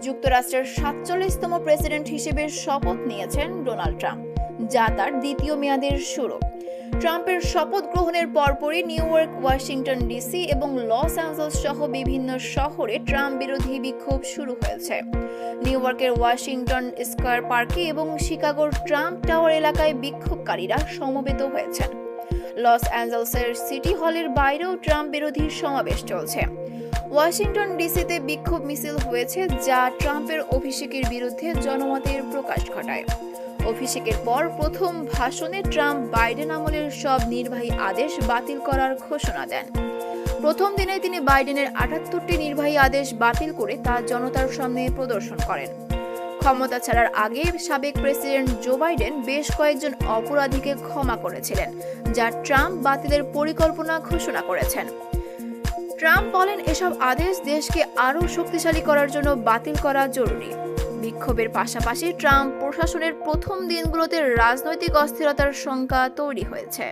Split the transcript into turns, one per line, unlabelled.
যুক্তরাষ্ট্রের ৪৭তম প্রেসিডেন্ট হিসেবে শপথ নিয়েছেন ডোনাল্ড ট্রাম্প, যা তার দ্বিতীয় মেয়াদের শুরু। ট্রাম্পের শপথ গ্রহণের পরপরই নিউ ইয়র্ক, ওয়াশিংটন ডিসি এবং লস অ্যাঞ্জেলস সহ বিভিন্ন শহরে ট্রাম্প বিরোধী বিক্ষোভ শুরু হয়েছে। নিউ ইয়র্কের ওয়াশিংটন স্কয়ার পার্কে এবং শিকাগোর ট্রাম্প টাওয়ার এলাকায় বিক্ষোভকারীরা সমবেত হয়েছেন। লস অ্যাঞ্জেলসের সিটি হলের বাইরেও ট্রাম্প বিরোধী সমাবেশ চলছে। ওয়াশিংটন ডিসিতে বিক্ষোভ মিছিল হয়েছে, যা ট্রাম্পের অভিষেকের বিরুদ্ধে জনমতের প্রকাশ ঘটায়। অভিষেকের পর প্রথম ভাষণে ট্রাম্প বাইডেন আমলের সব নির্বাহী আদেশ বাতিল করার ঘোষণা দেন। প্রথম দিনে তিনি বাইডেনের ৭৮টি নির্বাহী আদেশ বাতিল করে তা জনতার সামনে প্রদর্শন করেন। ক্ষমতা ছাড়ার আগে সাবেক প্রেসিডেন্ট জো বাইডেন বেশ কয়েকজন অপরাধীকে ক্ষমা করেছিলেন, যা ট্রাম্প বাতিলের পরিকল্পনা ঘোষণা করেছেন। ট্রাম্প বলেন, এসব আদেশ দেশকে আরও শক্তিশালী করার জন্য বাতিল করা জরুরি। বিক্ষোভের পাশাপাশি ট্রাম্প প্রশাসনের প্রথম দিনগুলোতে রাজনৈতিক অস্থিরতার শঙ্কা তৈরি হয়েছে।